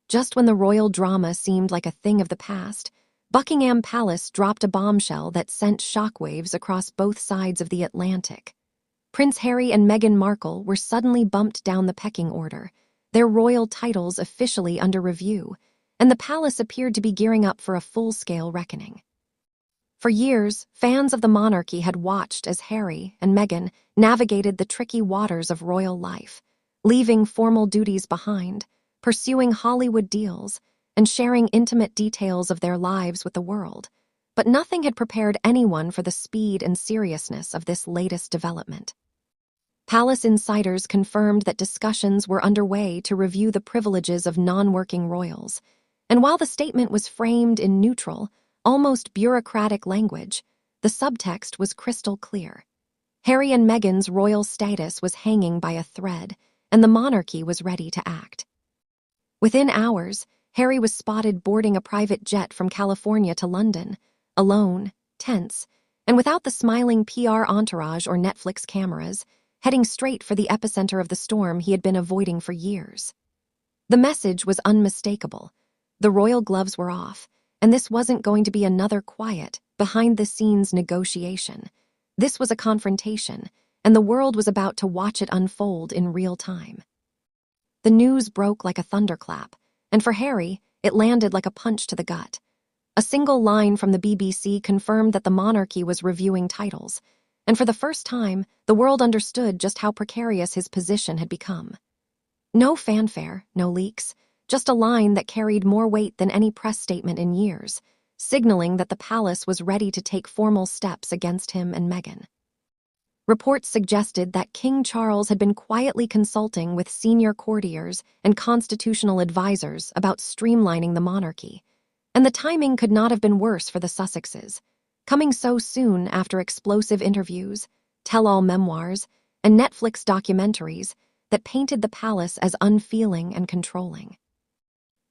Just when the royal drama seemed like a thing of the past, Buckingham Palace dropped a bombshell that sent shockwaves across both sides of the Atlantic. Prince Harry and Meghan Markle were suddenly bumped down the pecking order, their royal titles officially under review, and the palace appeared to be gearing up for a full-scale reckoning. For years, fans of the monarchy had watched as Harry and Meghan navigated the tricky waters of royal life, leaving formal duties behind, pursuing Hollywood deals, and sharing intimate details of their lives with the world. But nothing had prepared anyone for the speed and seriousness of this latest development. Palace insiders confirmed that discussions were underway to review the privileges of non-working royals, and while the statement was framed in neutral, almost bureaucratic language, the subtext was crystal clear. Harry and Meghan's royal status was hanging by a thread, and the monarchy was ready to act. Within hours, Harry was spotted boarding a private jet from California to London, alone, tense, and without the smiling PR entourage or Netflix cameras, heading straight for the epicenter of the storm he had been avoiding for years. The message was unmistakable. The royal gloves were off, and this wasn't going to be another quiet, behind-the-scenes negotiation. This was a confrontation, and the world was about to watch it unfold in real time. The news broke like a thunderclap, and for Harry, it landed like a punch to the gut. A single line from the BBC confirmed that the monarchy was reviewing titles, and for the first time, the world understood just how precarious his position had become. No fanfare, no leaks, just a line that carried more weight than any press statement in years, signaling that the palace was ready to take formal steps against him and Meghan. Reports suggested that King Charles had been quietly consulting with senior courtiers and constitutional advisors about streamlining the monarchy, and the timing could not have been worse for the Sussexes, coming so soon after explosive interviews, tell-all memoirs, and Netflix documentaries that painted the palace as unfeeling and controlling.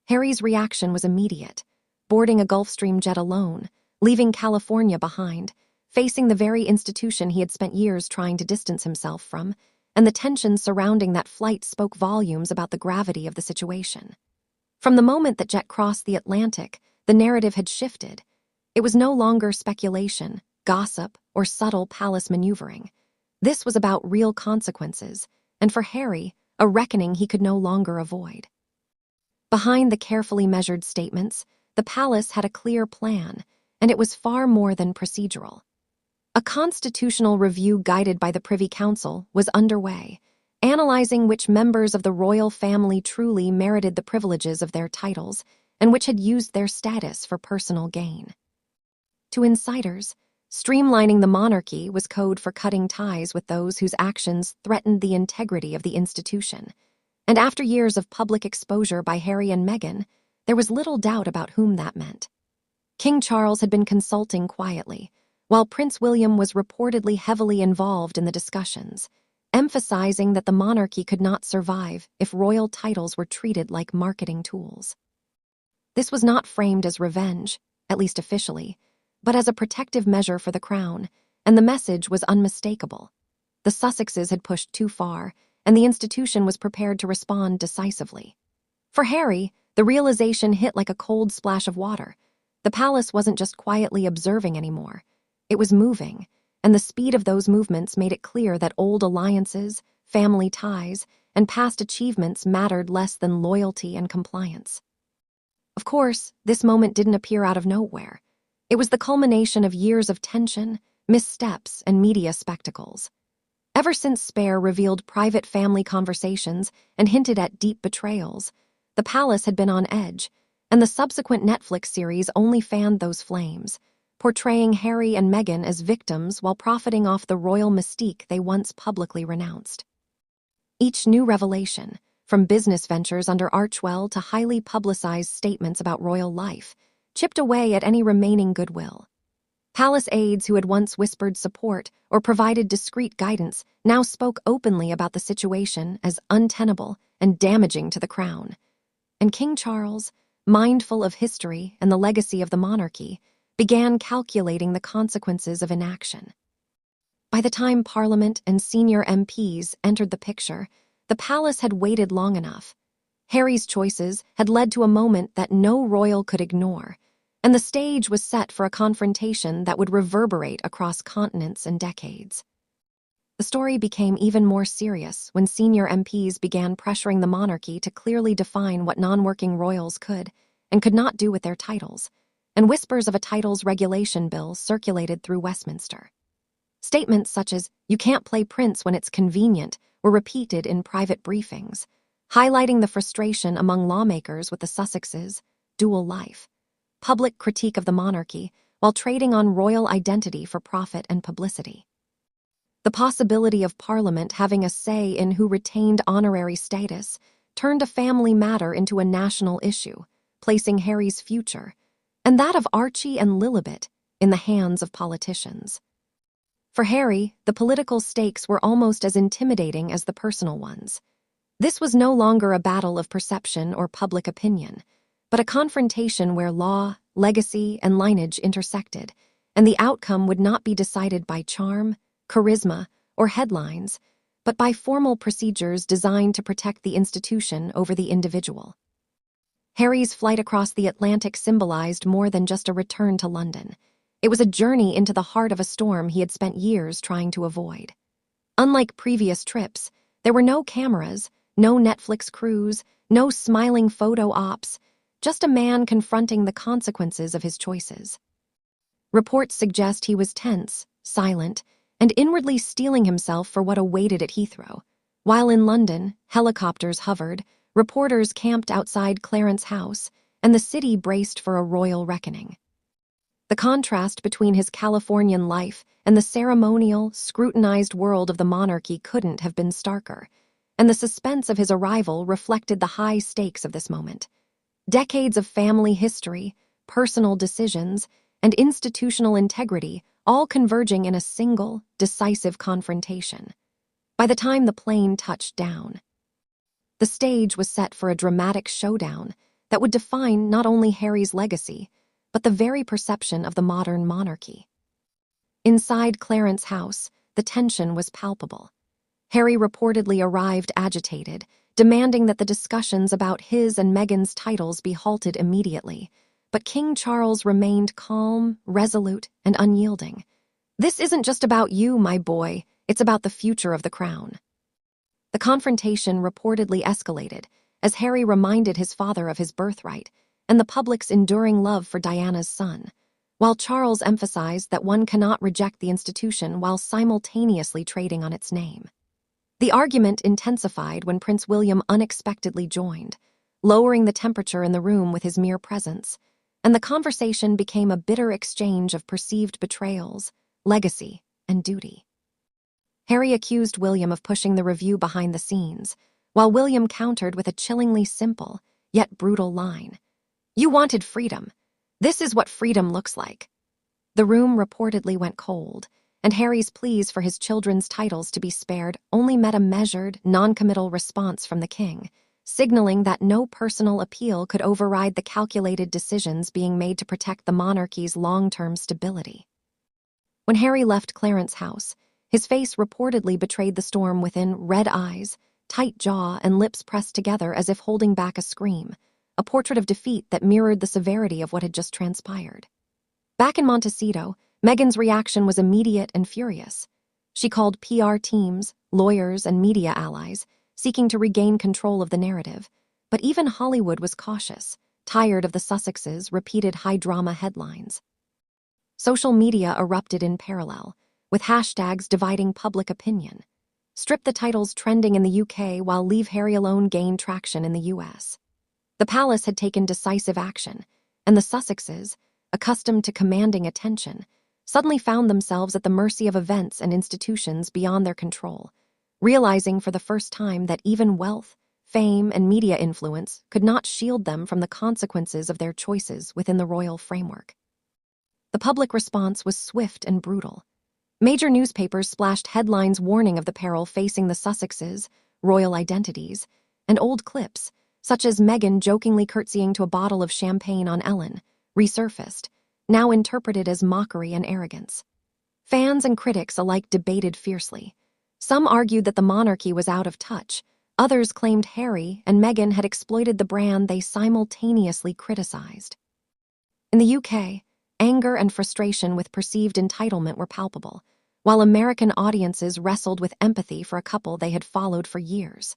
Harry's reaction was immediate, boarding a Gulfstream jet alone, leaving California behind, facing the very institution he had spent years trying to distance himself from, and the tension surrounding that flight spoke volumes about the gravity of the situation. From the moment that jet crossed the Atlantic, the narrative had shifted. It was no longer speculation, gossip, or subtle palace maneuvering. This was about real consequences, and for Harry, a reckoning he could no longer avoid. Behind the carefully measured statements, the palace had a clear plan, and it was far more than procedural. A constitutional review guided by the Privy Council was underway, analyzing which members of the royal family truly merited the privileges of their titles and which had used their status for personal gain. To insiders, streamlining the monarchy was code for cutting ties with those whose actions threatened the integrity of the institution. And after years of public exposure by Harry and Meghan, there was little doubt about whom that meant. King Charles had been consulting quietly, while Prince William was reportedly heavily involved in the discussions, emphasizing that the monarchy could not survive if royal titles were treated like marketing tools. This was not framed as revenge, at least officially, but as a protective measure for the crown, and the message was unmistakable. The Sussexes had pushed too far, and the institution was prepared to respond decisively. For Harry, the realization hit like a cold splash of water. The palace wasn't just quietly observing anymore. It was moving, and the speed of those movements made it clear that old alliances, family ties, and past achievements mattered less than loyalty and compliance. Of course, this moment didn't appear out of nowhere. It was the culmination of years of tension, missteps, and media spectacles. Ever since Spare revealed private family conversations and hinted at deep betrayals, the palace had been on edge, and the subsequent Netflix series only fanned those flames, portraying Harry and Meghan as victims while profiting off the royal mystique they once publicly renounced. Each new revelation, from business ventures under Archewell to highly publicized statements about royal life, chipped away at any remaining goodwill. Palace aides who had once whispered support or provided discreet guidance now spoke openly about the situation as untenable and damaging to the crown. And King Charles, mindful of history and the legacy of the monarchy, began calculating the consequences of inaction. By the time Parliament and senior MPs entered the picture, the palace had waited long enough. Harry's choices had led to a moment that no royal could ignore, and the stage was set for a confrontation that would reverberate across continents and decades. The story became even more serious when senior MPs began pressuring the monarchy to clearly define what non-working royals could and could not do with their titles, and whispers of a titles regulation bill circulated through Westminster. Statements such as, "You can't play prince when it's convenient," were repeated in private briefings, highlighting the frustration among lawmakers with the Sussexes' dual life, public critique of the monarchy while trading on royal identity for profit and publicity. The possibility of Parliament having a say in who retained honorary status turned a family matter into a national issue, placing Harry's future, and that of Archie and Lilibet, in the hands of politicians. For Harry, the political stakes were almost as intimidating as the personal ones. This was no longer a battle of perception or public opinion, but a confrontation where law, legacy, and lineage intersected, and the outcome would not be decided by charm, charisma, or headlines, but by formal procedures designed to protect the institution over the individual. Harry's flight across the Atlantic symbolized more than just a return to London. It was a journey into the heart of a storm he had spent years trying to avoid. Unlike previous trips, there were no cameras, no Netflix crews, no smiling photo ops, just a man confronting the consequences of his choices. Reports suggest he was tense, silent, and inwardly steeling himself for what awaited at Heathrow. While in London, helicopters hovered, reporters camped outside Clarence House, and the city braced for a royal reckoning. The contrast between his Californian life and the ceremonial, scrutinized world of the monarchy couldn't have been starker, and the suspense of his arrival reflected the high stakes of this moment. Decades of family history, personal decisions, and institutional integrity all converging in a single, decisive confrontation. By the time the plane touched down, the stage was set for a dramatic showdown that would define not only Harry's legacy, but the very perception of the modern monarchy. Inside Clarence House, the tension was palpable. Harry reportedly arrived agitated, demanding that the discussions about his and Meghan's titles be halted immediately, but King Charles remained calm, resolute, and unyielding. "This isn't just about you, my boy, it's about the future of the crown." The confrontation reportedly escalated as Harry reminded his father of his birthright and the public's enduring love for Diana's son, while Charles emphasized that one cannot reject the institution while simultaneously trading on its name. The argument intensified when Prince William unexpectedly joined, lowering the temperature in the room with his mere presence, and the conversation became a bitter exchange of perceived betrayals, legacy, and duty. Harry accused William of pushing the review behind the scenes, while William countered with a chillingly simple, yet brutal line. "You wanted freedom. This is what freedom looks like." The room reportedly went cold, and Harry's pleas for his children's titles to be spared only met a measured, non-committal response from the king, signaling that no personal appeal could override the calculated decisions being made to protect the monarchy's long-term stability. When Harry left Clarence House, his face reportedly betrayed the storm within: red eyes, tight jaw, and lips pressed together as if holding back a scream, a portrait of defeat that mirrored the severity of what had just transpired. Back in Montecito, Meghan's reaction was immediate and furious. She called PR teams, lawyers, and media allies, seeking to regain control of the narrative. But even Hollywood was cautious, tired of the Sussexes' repeated high-drama headlines. Social media erupted in parallel, with hashtags dividing public opinion. Strip the titles trending in the UK while Leave Harry Alone gained traction in the US. The palace had taken decisive action, and the Sussexes, accustomed to commanding attention, suddenly found themselves at the mercy of events and institutions beyond their control, realizing for the first time that even wealth, fame, and media influence could not shield them from the consequences of their choices within the royal framework. The public response was swift and brutal. Major newspapers splashed headlines warning of the peril facing the Sussexes, royal identities, and old clips, such as Meghan jokingly curtsying to a bottle of champagne on Ellen, resurfaced, now interpreted as mockery and arrogance. Fans and critics alike debated fiercely. Some argued that the monarchy was out of touch, Others claimed Harry and Meghan had exploited the brand they simultaneously criticized. In the UK, anger and frustration with perceived entitlement were palpable, while American audiences wrestled with empathy for a couple they had followed for years.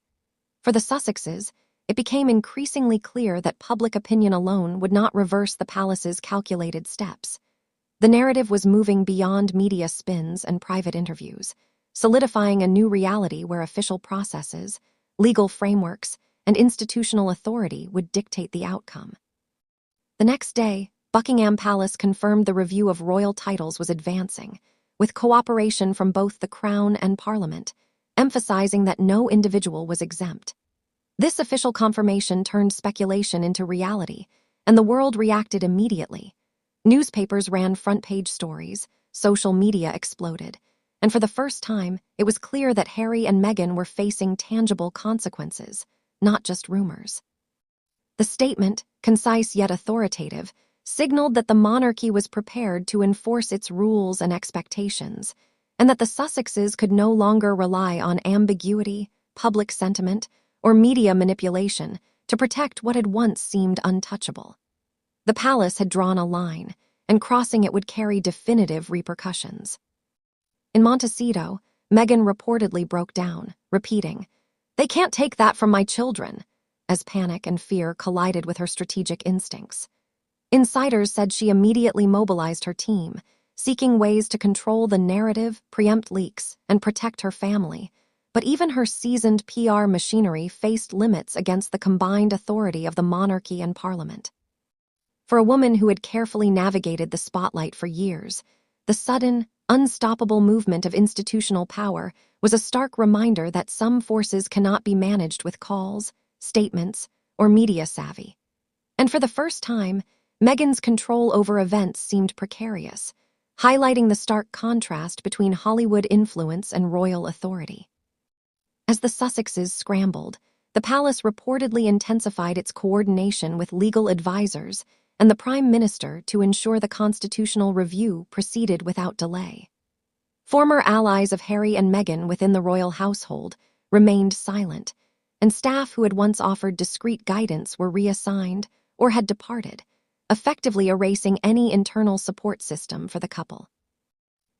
For the Sussexes, it became increasingly clear that public opinion alone would not reverse the palace's calculated steps. The narrative was moving beyond media spins and private interviews, solidifying a new reality where official processes, legal frameworks, and institutional authority would dictate the outcome. The next day, Buckingham Palace confirmed the review of royal titles was advancing, with cooperation from both the Crown and Parliament, emphasizing that no individual was exempt. This official confirmation turned speculation into reality, and the world reacted immediately. Newspapers ran front-page stories, social media exploded, and for the first time, it was clear that Harry and Meghan were facing tangible consequences, not just rumors. The statement, concise yet authoritative, signaled that the monarchy was prepared to enforce its rules and expectations, and that the Sussexes could no longer rely on ambiguity, public sentiment, or media manipulation to protect what had once seemed untouchable. The palace had drawn a line, and crossing it would carry definitive repercussions. In Montecito, Meghan reportedly broke down, repeating, "They can't take that from my children," as panic and fear collided with her strategic instincts. Insiders said she immediately mobilized her team, seeking ways to control the narrative, preempt leaks, and protect her family. But even her seasoned PR machinery faced limits against the combined authority of the monarchy and Parliament. For a woman who had carefully navigated the spotlight for years, the sudden, unstoppable movement of institutional power was a stark reminder that some forces cannot be managed with calls, statements, or media savvy. And for the first time, Meghan's control over events seemed precarious, highlighting the stark contrast between Hollywood influence and royal authority. As the Sussexes scrambled, the palace reportedly intensified its coordination with legal advisors and the Prime Minister to ensure the constitutional review proceeded without delay. Former allies of Harry and Meghan within the royal household remained silent, and staff who had once offered discreet guidance were reassigned or had departed, effectively erasing any internal support system for the couple.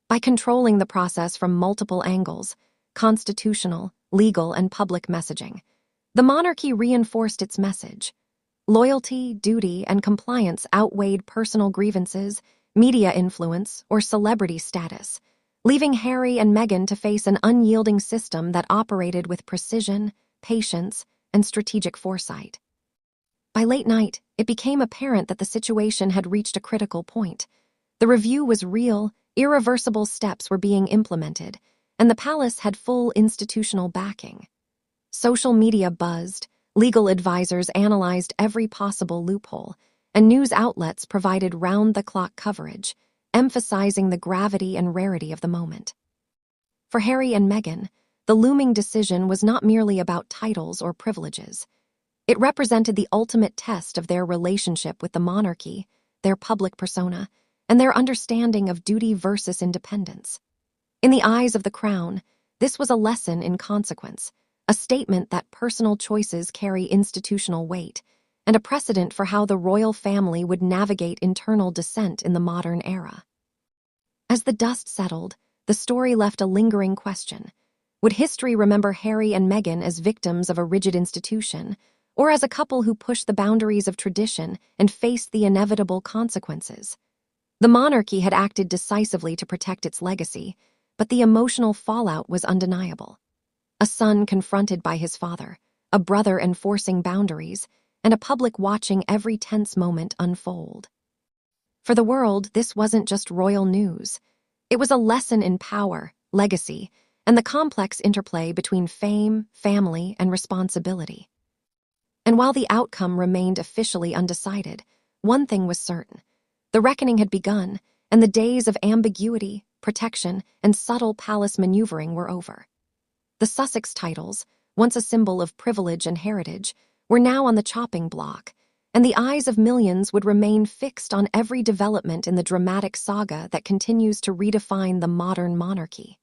By controlling the process from multiple angles, constitutional, legal, and public messaging, the monarchy reinforced its message. Loyalty, duty, and compliance outweighed personal grievances, media influence, or celebrity status, leaving Harry and Meghan to face an unyielding system that operated with precision, patience, and strategic foresight. By late night, it became apparent that the situation had reached a critical point. The review was real, irreversible steps were being implemented, and the palace had full institutional backing. Social media buzzed, legal advisors analyzed every possible loophole, and news outlets provided round-the-clock coverage, emphasizing the gravity and rarity of the moment. For Harry and Meghan, the looming decision was not merely about titles or privileges. It represented the ultimate test of their relationship with the monarchy, their public persona, and their understanding of duty versus independence. In the eyes of the Crown, this was a lesson in consequence, a statement that personal choices carry institutional weight, and a precedent for how the royal family would navigate internal dissent in the modern era. As the dust settled, the story left a lingering question. Would history remember Harry and Meghan as victims of a rigid institution, or as a couple who pushed the boundaries of tradition and faced the inevitable consequences? The monarchy had acted decisively to protect its legacy, but the emotional fallout was undeniable. A son confronted by his father, a brother enforcing boundaries, and a public watching every tense moment unfold. For the world, this wasn't just royal news. It was a lesson in power, legacy, and the complex interplay between fame, family, and responsibility. And while the outcome remained officially undecided, one thing was certain. The reckoning had begun, and the days of ambiguity, protection, and subtle palace maneuvering were over. The Sussex titles, once a symbol of privilege and heritage, were now on the chopping block, and the eyes of millions would remain fixed on every development in the dramatic saga that continues to redefine the modern monarchy.